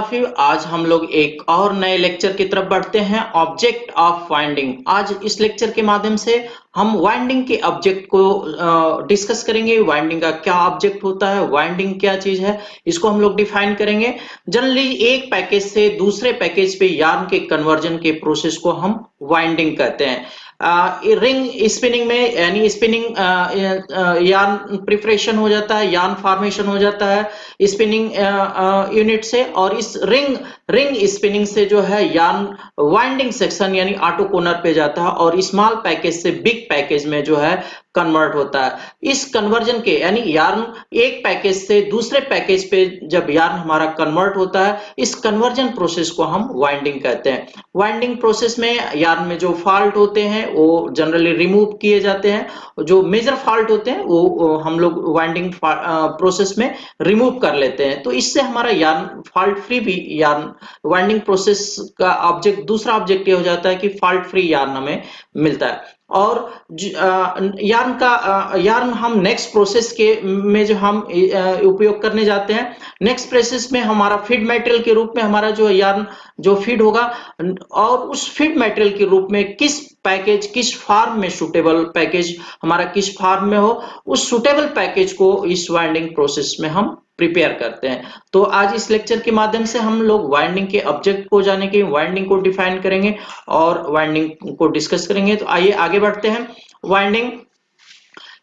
Of you. आज हम लोग एक और नए लेक्चर की तरफ बढ़ते हैं, ऑब्जेक्ट ऑफ वाइंडिंग। आज इस लेक्चर के माध्यम से हम वाइंडिंग के ऑब्जेक्ट को डिस्कस करेंगे। वाइंडिंग का क्या ऑब्जेक्ट होता है, वाइंडिंग क्या चीज है, इसको हम लोग डिफाइन करेंगे। जनरली एक पैकेज से दूसरे पैकेज पे यार्न के कन्वर्जन के प्रोसेस को हम वाइंडिंग कहते हैं। रिंग स्पिनिंग में यानी स्पिनिंग यार्न प्रिपरेशन हो जाता है, यार्न फॉर्मेशन हो जाता है स्पिनिंग यूनिट से, और इस रिंग स्पिनिंग से जो है यार्न वाइंडिंग सेक्शन यानी ऑटो कोनर पे जाता है और स्मॉल पैकेज से बिग पैकेज में जो है कन्वर्ट होता है। इस कन्वर्जन के यानी यार्न एक पैकेज से दूसरे पैकेज पे जब यार्न हमारा कन्वर्ट होता है, इस कन्वर्जन प्रोसेस को हम वाइंडिंग कहते हैं। वाइंडिंग प्रोसेस में यार्न में जो फॉल्ट होते हैं वो जनरली रिमूव किए जाते हैं। जो मेजर फॉल्ट होते हैं वो हम लोग वाइंडिंग प्रोसेस में रिमूव कर लेते हैं। तो इससे हमारा यार्न फॉल्ट फ्री भी यार्न वाइंडिंग प्रोसेस का ऑब्जेक्ट, दूसरा ऑब्जेक्ट ये हो जाता है कि फॉल्ट फ्री यार्न हमें मिलता है। और यार्न हम नेक्स्ट प्रोसेस के में जो हम उपयोग करने जाते हैं, नेक्स्ट प्रोसेस में हमारा फीड मटेरियल के रूप में हमारा जो यार्न जो फीड होगा, और उस फीड मटेरियल के रूप में किस पैकेज, किस फार्म में सुटेबल पैकेज हमारा किस फार्म में हो, उस सुटेबल पैकेज को इस वाइंडिंग प्रोसेस में हम प्रिपेयर करते हैं। तो आज इस लेक्चर के माध्यम से हम लोग वाइंडिंग के ऑब्जेक्ट को जाने के, वाइंडिंग को डिफाइन करेंगे और वाइंडिंग को डिस्कस करेंगे। तो आइए आगे बढ़ते हैं। वाइंडिंग,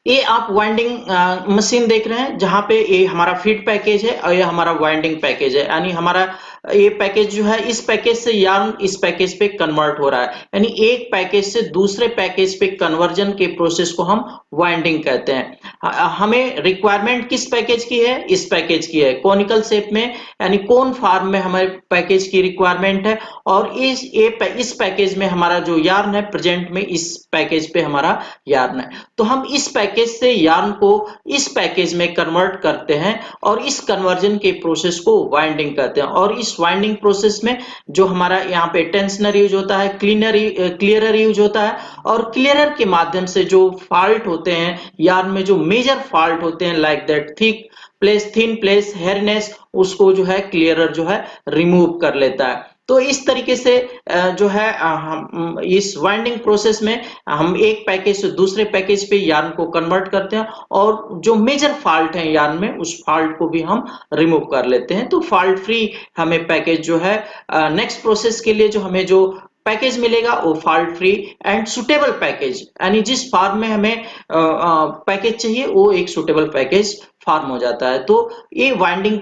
ये आप वाइंडिंग मशीन देख रहे हैं जहां पे ये हमारा फीड पैकेज है और ये हमारा वाइंडिंग पैकेज है। यानी हमारा ये पैकेज जो है, इस पैकेज से यार्न इस पैकेज पे कन्वर्ट हो रहा है, यानी एक पैकेज से दूसरे पैकेज पे कन्वर्जन के प्रोसेस को हम वाइंडिंग कहते हैं। हमें रिक्वायरमेंट किस पैकेज की है, इस पैकेज की है, कॉनिकल शेप में यानी कोन फॉर्म में हमारे पैकेज की रिक्वायरमेंट है, और इस पैकेज में हमारा जो यार्न है प्रेजेंट में इस पैकेज पे हमारा यार्न है। तो हम इस पैकेज से यार्न को इस पैकेज में कन्वर्ट करते हैं और इस कन्वर्जन के प्रोसेस को वाइंडिंग कहते हैं। और इस वाइंडिंग प्रोसेस में जो हमारा यहाँ पे टेंशनर यूज होता है, क्लियरर यूज होता है, और क्लियरर के माध्यम से जो फॉल्ट होते हैं यार्न में, जो मेजर फॉल्ट होते हैं like that thick place, thin place, hairiness, उसको जो है क्लियरर जो है रिमूव कर लेता है। तो इस तरीके से जो है हम इस वाइंडिंग प्रोसेस में हम एक पैकेज से दूसरे पैकेज पे यार्न को कन्वर्ट करते हैं, और जो मेजर फॉल्ट है यार्न में उस फॉल्ट को भी हम रिमूव कर लेते हैं। तो फॉल्ट फ्री हमें पैकेज जो है नेक्स्ट प्रोसेस के लिए जो हमें जो पैकेज मिलेगा वो fault free and suitable package, यानी जिस फॉर्म में हमें पैकेज चाहिए वो एक सुटेबल पैकेज फॉर्म हो जाता है। तो ये वाइंडिंग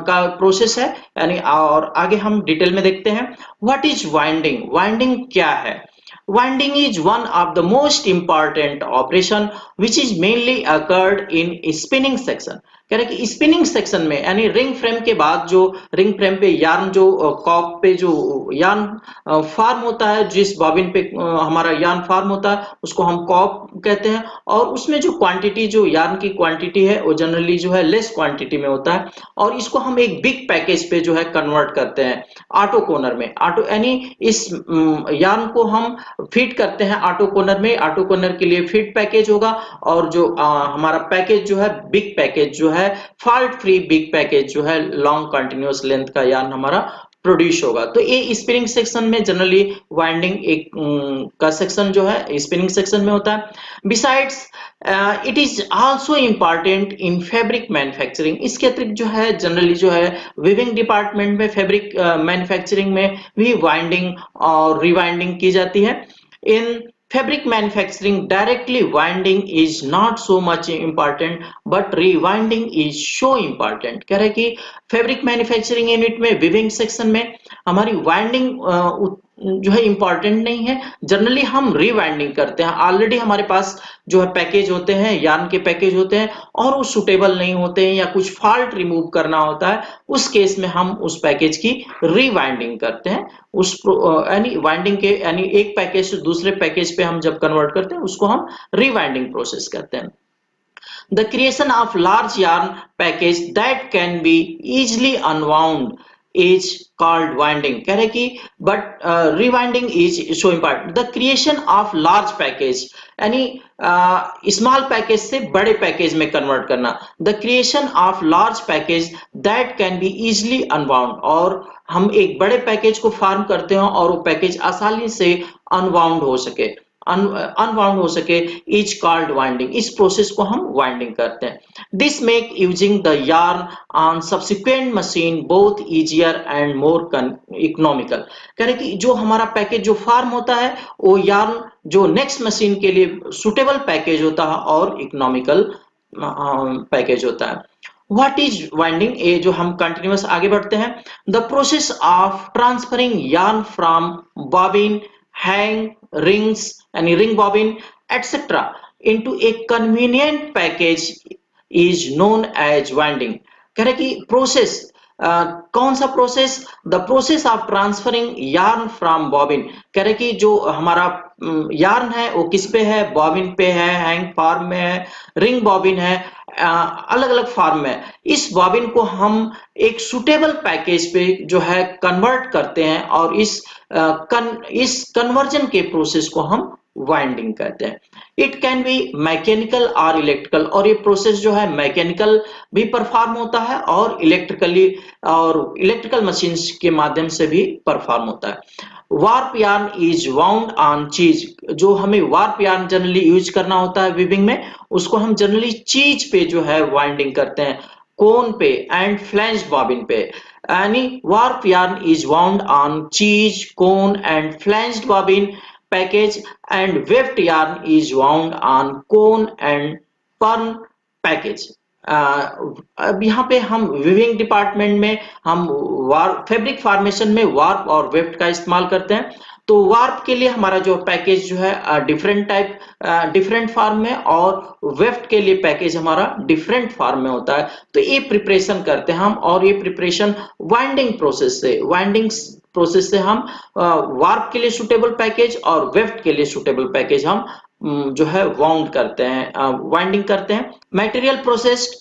का प्रोसेस है, यानी और आगे हम डिटेल में देखते हैं। What is winding? वाइंडिंग क्या है? Winding is one of the most important operation which is mainly occurred in spinning section। कह रहे कि स्पिनिंग सेक्शन में यानी रिंग फ्रेम के बाद जो रिंग फ्रेम पे यार्न जो कॉप पे जो यार्न फार्म होता है, जिस बॉबिन पे हमारा यार्न फार्म होता है उसको हम कॉप कहते हैं। और उसमें जो क्वांटिटी, जो यार्न की क्वांटिटी है वो जनरली जो है लेस क्वांटिटी में होता है, और इसको हम एक बिग पैकेज पे जो है कन्वर्ट करते हैं ऑटो कोनर में। ऑटो यानी इस यार्न को हम फीड करते हैं ऑटो कोनर में। ऑटो कोनर के लिए फीड पैकेज होगा, और जो हमारा पैकेज जो है बिग पैकेज जो है फॉल्ट फ्री बिग पैकेज जो है लॉन्ग कंटिन्यूअस लेंथ का यार्न हमारा प्रोड्यूस होगा। तो ये स्पिनिंग सेक्शन में जनरली वाइंडिंग एक का सेक्शन जो है स्पिनिंग सेक्शन में होता है। Besides it is also important in fabric manufacturing. इसके अतिरिक्त जो है जनरली जो है वीविंग डिपार्टमेंट में, फैब्रिक मैन्युफैक्चरिंग में भी वाइंडिंग और रिवाइंडिंग की जाती है। इन fabric manufacturing directly winding is not so much important but rewinding is so important। कह रहे कि फैब्रिक मैन्युफैक्चरिंग यूनिट में, विविंग सेक्शन में हमारी वाइंडिंग जो है इंपॉर्टेंट नहीं है। जनरली हम रिवाइंडिंग करते हैं। ऑलरेडी हमारे पास जो है पैकेज होते हैं, यार्न के पैकेज होते हैं, और वो सुटेबल नहीं होते हैं या कुछ फॉल्ट रिमूव करना होता है, उस केस में हम उस पैकेज की रिवाइंडिंग करते हैं। उस यानी वाइंडिंग के यानी एक पैकेज से दूसरे पैकेज पे हम जब कन्वर्ट करते हैं उसको हम रिवाइंडिंग प्रोसेस कहते हैं। The creation of large yarn package that can be easily unwound is called winding। कह रहे कि but rewinding is so important। The creation of large package यानी स्मॉल पैकेज से बड़े पैकेज में कन्वर्ट करना। The creation of large package that can be easily unbound, और हम एक बड़े पैकेज को फार्म करते हो और वो पैकेज आसानी से अनवाउंड हो सके, अनवाउंड हो सके, इज कॉल्ड वाइंडिंग। इस प्रोसेस को हम वाइंडिंग करते हैं। This make using the yarn on subsequent machine both easier and more economical. कह रहे कि जो हमारा पैकेज जो फार्म होता है वो yarn जो नेक्स्ट मशीन के लिए सुटेबल पैकेज होता है और इकोनॉमिकल पैकेज होता है। व्हाट इज वाइंडिंग, ये जो हम कंटिन्यूअस आगे बढ़ते हैं। The process of transferring yarn from bobbin, hank, rings यानी ring bobbin etcetera into a convenient package is known as winding. कह रहे कि प्रोसेस, कौन सा process, the process of transferring yarn from bobbin. कह रहे कि जो हमारा yarn है वो किस पे है, बॉबिन पे है, हैंग फॉर्म में है, रिंग बॉबिन है, अलग अलग फॉर्म में। इस बॉबिन को हम एक सुटेबल पैकेज पे जो है कन्वर्ट करते हैं और इस कन्वर्जन के प्रोसेस को हम वाइंडिंग कहते हैं। इट कैन बी मैकेनिकल और इलेक्ट्रिकल, और ये प्रोसेस जो है मैकेनिकल भी परफॉर्म होता है और इलेक्ट्रिकल मशीन्स के माध्यम से भी परफॉर्म होता है। Warp yarn is wound on चीज, जो हमें वार्प यार्न जनरली यूज करना होता है वीविंग में, उसको हम जनरली चीज पे जो है वाइंडिंग करते हैं, कोन पे एंड फ्लैंज्ड बॉबिन पे। यानी warp yarn is wound on cheese, cone and flanged bobbin package, and weft yarn is wound on cone and pirn package. अब यहाँ पे हम विविंग डिपार्टमेंट में हम फैब्रिक फॉर्मेशन में वार्प और वेफ्ट का इस्तेमाल करते हैं। तो वार्प के लिए हमारा जो पैकेज जो है डिफरेंट फॉर्म में, और वेफ्ट के लिए पैकेज हमारा डिफरेंट फॉर्म में होता है। तो ये प्रिपरेशन करते हैं हम, और ये प्रिपरेशन वाइंडिंग प्रोसेस से हम वार्प के लिए सुटेबल पैकेज और वेफ्ट के लिए सुटेबल पैकेज हम जो है वाउंड करते हैं, वाइंडिंग करते हैं। Material processed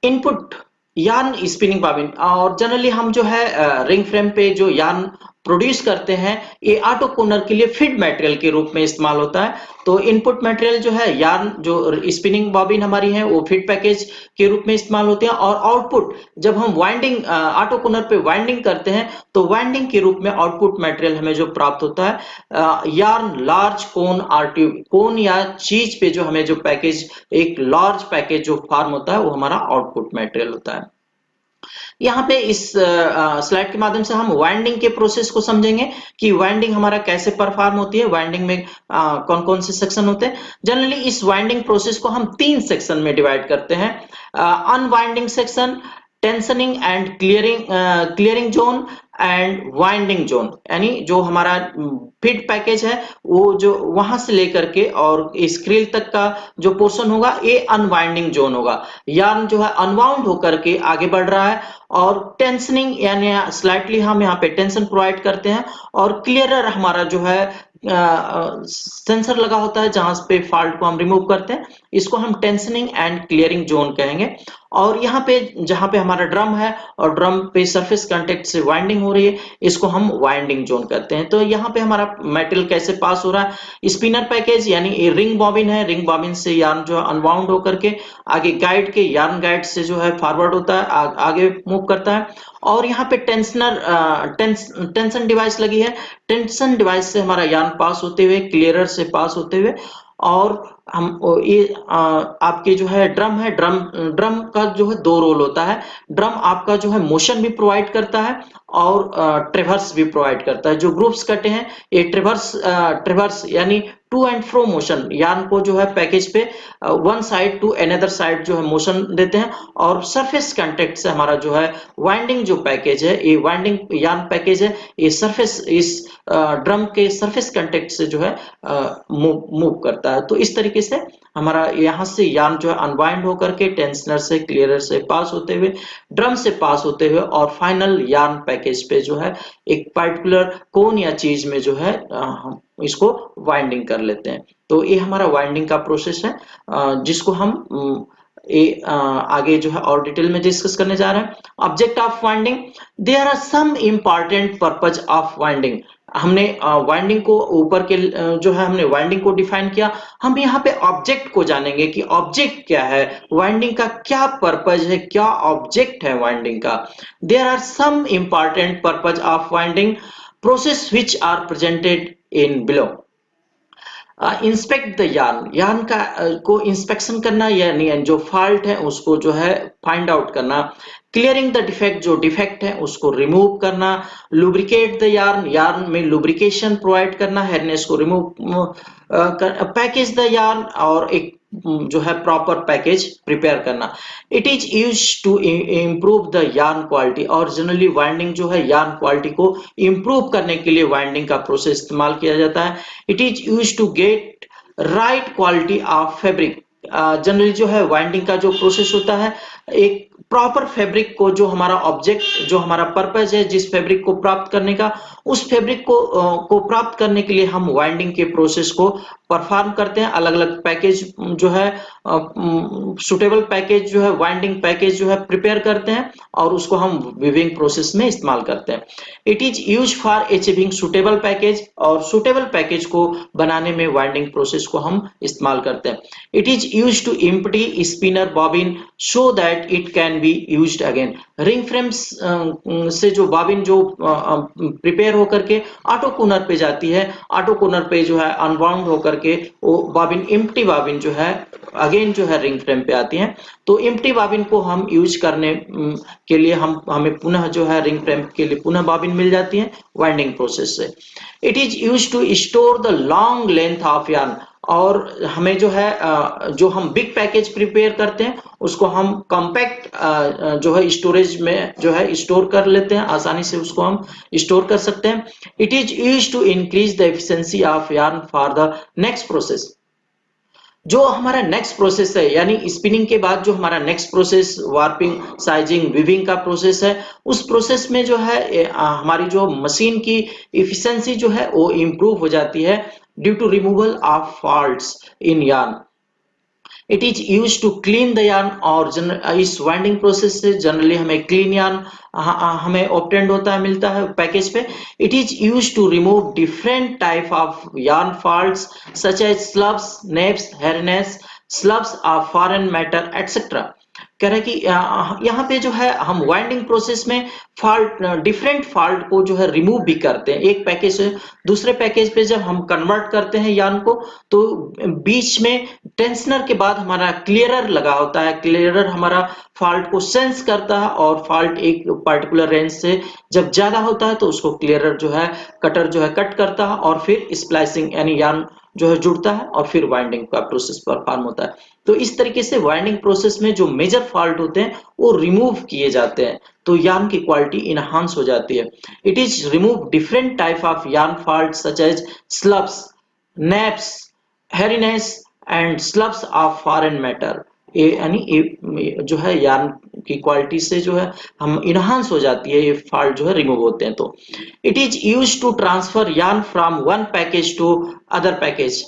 input yarn spinning bobbin, और जनरली हम जो है रिंग फ्रेम पे जो यार्न प्रोड्यूस करते हैं ये ऑटो कोनर के लिए फीड मटेरियल के रूप में इस्तेमाल होता है। तो इनपुट मटेरियल जो है यार्न, जो स्पिनिंग बॉबिन हमारी है वो फीड पैकेज के रूप में इस्तेमाल होते हैं, और आउटपुट जब हम वाइंडिंग ऑटो कोनर पे वाइंडिंग करते हैं तो वाइंडिंग के रूप में आउटपुट मटेरियल हमें जो प्राप्त होता है यार्न लार्ज कोन और ट्यूब, कोन या चीज पे जो हमें जो पैकेज, एक लार्ज पैकेज जो फॉर्म होता है वो हमारा आउटपुट मटेरियल होता है। यहाँ पे इस स्लाइड के माध्यम से हम वाइंडिंग के प्रोसेस को समझेंगे कि वाइंडिंग हमारा कैसे परफॉर्म होती है, वाइंडिंग में कौन कौन से सेक्शन होते हैं। जनरली इस वाइंडिंग प्रोसेस को हम 3 सेक्शन में डिवाइड करते हैं। Unwinding section, tensioning and clearing zone and winding zone. यानी जो हमारा फीड पैकेज है वो जो वहां से लेकर के और इस क्रिल तक का जो पोर्शन होगा ये अनवाइंडिंग जोन होगा। यार्न जो है अनवाउंड होकर के आगे बढ़ रहा है, और टेंशनिंग यानी स्लाइटली हम यहाँ पे टेंशन प्रोवाइड करते हैं, और क्लियरर हमारा जो है सेंसर लगा होता है जहां पे फॉल्ट को हम रिमूव करते हैं, इसको हम टेंशनिंग एंड क्लियरिंग जोन कहेंगे। और यहाँ पे जहां पे हमारा ड्रम है और ड्रम पे सरफेस कांटेक्ट से वाइंडिंग हो रही है, इसको हम वाइंडिंग जोन कहते हैं। तो यहाँ पे हमारा मेटल कैसे पास हो रहा है, स्पिनर पैकेज यानी ये रिंग बॉबिन है, रिंग बॉबिन से यार्न जो है अनवाउंड होकर के आगे गाइड के यार्न गाइड से जो है फॉरवर्ड होता है, आगे मूव करता है। और यहाँ पे टेंशन डिवाइस लगी है, टेंशन डिवाइस से हमारा यार्न पास होते हुए, क्लियरर से पास होते हुए, और हम ये आपके जो है ड्रम है, ड्रम का जो है 2 रोल होता है। ड्रम आपका जो है मोशन भी प्रोवाइड करता है और ट्रेवर्स भी प्रोवाइड करता है। जो ग्रुप्स कटे हैं ये ट्रेवर्स यानी to and fro motion, yarn को जो है पैकेज पे one side to another side जो है मोशन देते हैं, और सरफेस कांटेक्ट से हमारा जो है वाइंडिंग जो पैकेज है, ये वाइंडिंग यार्न पैकेज है, ये सरफेस इस ड्रम के सरफेस कांटेक्ट से जो है मूव करता है। तो इस तरीके से हमारा यहाँ से यार्न जो है अनवाइंड होकर के टेंशनर से, क्लियरर से पास होते हुए, ड्रम से पास होते हुए, और फाइनल यार्न पैकेज पे जो है एक पर्टिकुलर कोन या चीज में जो है हम इसको वाइंडिंग कर लेते हैं। तो ये हमारा वाइंडिंग का प्रोसेस है, जिसको हम आगे जो है और डिटेल में डिस्कस करने जा रहे हैं। Object of winding, there are some important purpose of winding हमने वाइंडिंग को ऊपर के जो है हमने वाइंडिंग को डिफाइन किया। हम यहाँ पे ऑब्जेक्ट को जानेंगे कि ऑब्जेक्ट क्या है, वाइंडिंग का क्या पर्पज है, क्या ऑब्जेक्ट है वाइंडिंग का। There are some important purpose of winding process which are presented in below. Inspect the yarn, yarn का को इंस्पेक्शन करना, यानी जो फॉल्ट है उसको जो है फाइंड आउट करना। क्लियरिंग द डिफेक्ट, जो डिफेक्ट है उसको रिमूव करना। लुब्रिकेट द यार्न, यार्न में लुब्रिकेशन प्रोवाइड करना, हेरनेस को रिमूव। पैकेज द यार्न, और एक जो है प्रॉपर पैकेज प्रिपेयर करना। It is use to improve the yarn quality, और जनरली वाइंडिंग जो है यार्न क्वालिटी को इम्प्रूव करने के लिए वाइंडिंग का प्रोसेस इस्तेमाल किया जाता है। It is use to get right quality of fabric. Generally जो है वाइंडिंग का जो प्रोसेस होता है, एक प्रॉपर फैब्रिक को, जो हमारा ऑब्जेक्ट, जो हमारा पर्पज है जिस फैब्रिक को प्राप्त करने का, उस फैब्रिक को प्राप्त करने के लिए हम वाइंडिंग के प्रोसेस को परफॉर्म करते हैं। अलग अलग पैकेज जो है, सुटेबल पैकेज जो है, वाइंडिंग पैकेज जो है प्रिपेयर करते हैं, और उसको हम वीविंग प्रोसेस में इस्तेमाल करते हैं। It is use for achieving suitable package, और सुटेबल पैकेज को बनाने में वाइंडिंग प्रोसेस को हम इस्तेमाल करते हैं। It is use to empty spinner bobbin so that it can be used again. Ring frames से जो बॉबिन जो प्रिपेयर होकर के ऑटो कोनर पे जाती है, ऑटो कोनर पे जो है अनबाउंड होकर के वो बॉबिन, एम्प्टी बॉबिन जो है अगेन जो है रिंग फ्रेम पे आती हैं। तो एम्प्टी बॉबिन को हम यूज करने के लिए हमें पुनः जो है रिंग फ्रेम के लिए पुनः बॉबिन मिल जाती है वाइंडिंग प्रोसेस से। It is use to store the long length of yarn, और हमें जो है जो हम बिग पैकेज प्रिपेयर करते हैं उसको हम कॉम्पैक्ट जो है स्टोरेज में जो है स्टोर कर लेते हैं, आसानी से उसको हम स्टोर कर सकते हैं। It is use to increase the efficiency of yarn for the next process. जो हमारा नेक्स्ट प्रोसेस है, यानी स्पिनिंग के बाद जो हमारा next process warping, sizing, viewing का प्रोसेस है, उस प्रोसेस में जो है हमारी जो मशीन की इफिशिएंसी जो है वो इम्प्रूव हो जाती है due to removal of faults in yarn. It is use to clean the yarn, और इस वाइंडिंग प्रोसेस से जनरली हमें क्लीन यार्न हमें ऑब्टेंड होता है, मिलता है पैकेज पे। It is use to remove different type of yarn faults such as slubs, neps, hairiness, slubs of foreign matter etcetera. कह रहे हैं कि यहाँ पे जो है हम वाइंडिंग प्रोसेस में फॉल्ट, डिफरेंट फॉल्ट को जो है रिमूव भी करते हैं। एक पैकेज से दूसरे पैकेज पे जब हम कन्वर्ट करते हैं यार्न को, तो बीच में टेंशनर के बाद हमारा क्लियरर लगा होता है। क्लियरर हमारा फॉल्ट को सेंस करता है, और फॉल्ट एक पर्टिकुलर रेंज से जब ज्यादा होता है तो उसको क्लियरर जो है, कटर जो है कट करता है, और फिर स्प्लाइसिंग यानी यार्न जो है जुड़ता है, और फिर वाइंडिंग का प्रोसेस परफॉर्म होता है। तो इस तरीके से वाइंडिंग प्रोसेस में जो मेजर फॉल्ट होते हैं वो रिमूव किए जाते हैं, तो यार्न की क्वालिटी इनहांस हो जाती है। It is remove different type of yarn fault such as slubs, neps, hairiness and slubs of foreign matter. ये यानी ये जो है यार्न की क्वालिटी से जो है हम इनहांस हो जाती है, ये फॉल्ट जो है रिमूव होते हैं। तो it is use to transfer yarn from one package to other package.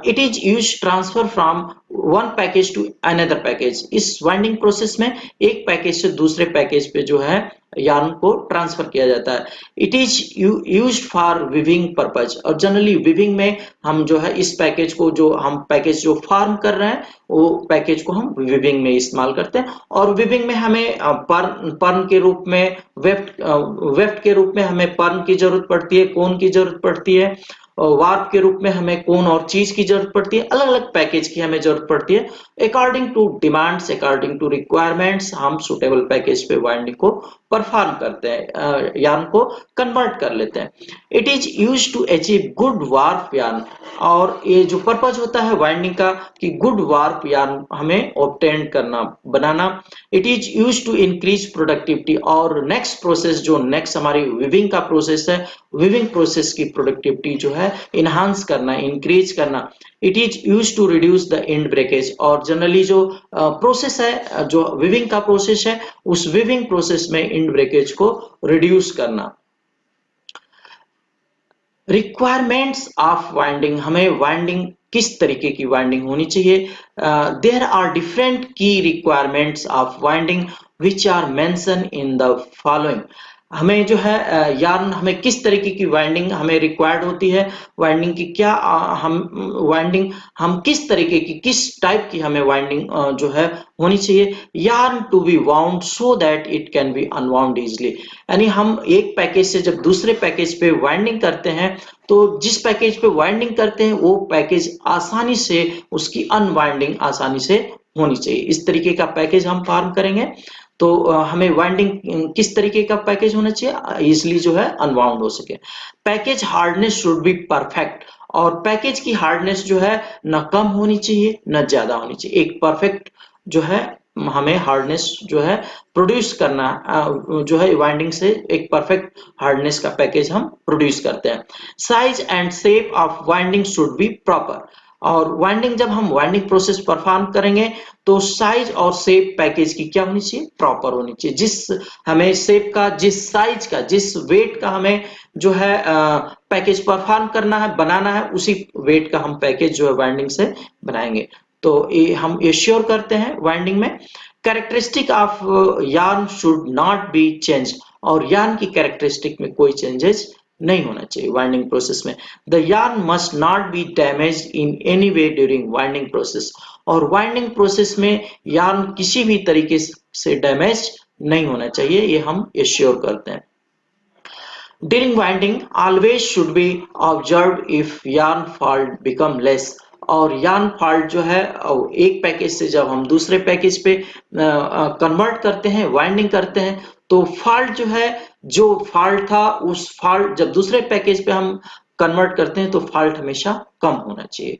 It is use transfer from one package to another package. इस वाइंडिंग प्रोसेस में एक पैकेज से दूसरे पैकेज पे जो है यार्न को ट्रांसफर किया जाता है। It is used for viewing purpose, और जनरली विविंग में हम जो है इस पैकेज को, जो हम पैकेज जो फॉर्म कर रहे हैं वो पैकेज को हम विविंग में इस्तेमाल करते हैं। और विविंग में हमें पर्न पर्न के रूप में, वेफ्ट वेफ्ट के रूप में हमें पर्न की जरूरत पड़ती है, कोन की जरूरत पड़ती है, और वार्प के रूप में हमें कोन और चीज की जरूरत पड़ती है। अलग अलग पैकेज की हमें जरूरत पड़ती है। According to demands, according to requirements हम सुटेबल पैकेज पे वाइंडिंग को परफॉर्म करते हैं, यार्न को कन्वर्ट कर लेते हैं। It is use to achieve good warp yarn, और ये जो पर्पज होता है वाइंडिंग का कि गुड वार्प यार्न हमें ऑब्टेन करना, बनाना। It is use to increase productivity, और नेक्स्ट प्रोसेस जो नेक्स्ट हमारी विविंग का प्रोसेस है, विविंग प्रोसेस की प्रोडक्टिविटी जो है इनहांस करना, इंक्रीज करना। It is use to reduce the end breakage, और जनरली जो प्रोसेस है, जो विविंग का प्रोसेस है, उस विविंग प्रोसेस में एंड ब्रेकेज को रिड्यूस करना। रिक्वायरमेंट्स ऑफ वाइंडिंग, हमें वाइंडिंग किस तरीके की वाइंडिंग होनी चाहिए। देयर आर डिफरेंट की requirements of winding which are mention in the following. हमें जो है यार्न हमें किस तरीके की वाइंडिंग हमें रिक्वायर्ड होती है, वाइंडिंग की क्या हम वाइंडिंग हम किस तरीके की किस टाइप की हमें वाइंडिंग जो है होनी चाहिए। Yarn to be wound so that it can be unwound easily, यानी हम एक पैकेज से जब दूसरे पैकेज पे वाइंडिंग करते हैं तो जिस पैकेज पे वाइंडिंग करते हैं वो पैकेज आसानी से उसकी अनवाइंडिंग आसानी से होनी चाहिए। इस तरीके का पैकेज हम फॉर्म करेंगे तो हमें वाइंडिंग किस तरीके का पैकेज होना चाहिए, इजिली जो है अनवाउंड हो सके। Package hardness should be perfect, और पैकेज की हार्डनेस जो है न कम होनी चाहिए न ज्यादा होनी चाहिए। एक परफेक्ट जो है हमें हार्डनेस जो है प्रोड्यूस करना जो है वाइंडिंग से एक परफेक्ट हार्डनेस का पैकेज हम प्रोड्यूस करते हैं। Size and shape of winding should be proper, और वाइंडिंग जब हम वाइंडिंग प्रोसेस परफॉर्म करेंगे तो साइज और शेप पैकेज की क्या होनी चाहिए, प्रॉपर होनी चाहिए। जिस हमें शेप का, जिस साइज का, जिस वेट का हमें जो है पैकेज परफॉर्म करना है, बनाना है, उसी वेट का हम पैकेज जो है वाइंडिंग से बनाएंगे। तो ये हम एश्योर करते हैं वाइंडिंग में। Characteristic of yarn should not be change, और यार्न की कैरेक्टरिस्टिक में कोई चेंजेस नहीं होना चाहिए वाइंडिंग प्रोसेस में। The yarn must not be damage in any way during winding process, और वाइंडिंग प्रोसेस में यार्न किसी भी तरीके से डैमेज नहीं होना चाहिए, ये हम एश्योर करते हैं। During winding, always should be observed if yarn fault become less, और yarn fault जो है एक पैकेज से जब हम दूसरे पैकेज पे कन्वर्ट करते हैं, वाइंडिंग करते हैं, तो फॉल्ट जो है, जो फॉल्ट था उस फॉल्ट जब दूसरे पैकेज पे हम कन्वर्ट करते हैं तो फॉल्ट हमेशा कम होना चाहिए।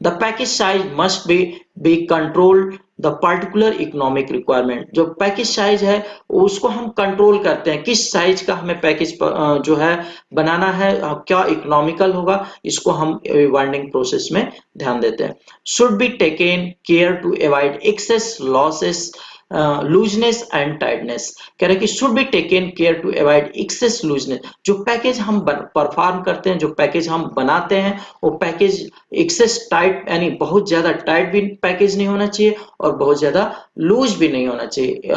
The package size must be controlled the particular economic requirement, जो पैकेज साइज है उसको हम कंट्रोल करते हैं, किस साइज का हमें पैकेज जो है बनाना है, क्या इकोनॉमिकल होगा, इसको हम वाइंडिंग प्रोसेस में ध्यान देते हैं। Should be taken care to avoid excess losses looseness and tightness, कह रहे हैं कि should be taken care to avoid excess looseness, जो पैकेज हम परफॉर्म करते हैं, जो पैकेज हम बनाते हैं, वो पैकेज एक्सेस टाइट यानी बहुत ज्यादा टाइट भी पैकेज नहीं होना चाहिए और बहुत ज्यादा लूज भी नहीं होना चाहिए।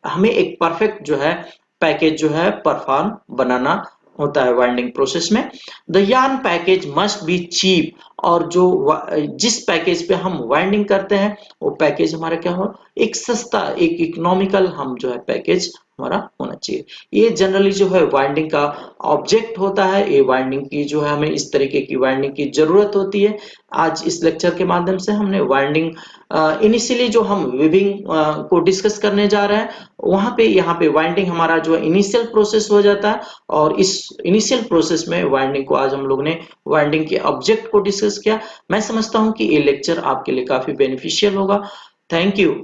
हमें एक परफेक्ट जो है पैकेज जो है परफॉर्म बनाना होता है वाइंडिंग प्रोसेस में। The yarn package must be cheap, और जो जिस पैकेज पे हम वाइंडिंग करते हैं वो पैकेज हमारा क्या हो, एक सस्ता, एक इकोनॉमिकल हम जो है पैकेज हमारा होना चाहिए। ये जनरली जो है वाइंडिंग का ऑब्जेक्ट होता है, ये वाइंडिंग की जो है हमें इस तरीके की वाइंडिंग की जरूरत होती है। आज इस लेक्चर के माध्यम से हमने वाइंडिंग इनिशियली जो हम वीविंग को डिस्कस करने जा रहे हैं, वहां पे यहाँ पे वाइंडिंग हमारा जो इनिशियल प्रोसेस हो जाता है, और इस इनिशियल प्रोसेस में वाइंडिंग को आज हम लोग ने वाइंडिंग के ऑब्जेक्ट को डिस्कस किया। मैं समझता हूँ कि ये लेक्चर आपके लिए काफी बेनिफिशियल होगा। Thank you.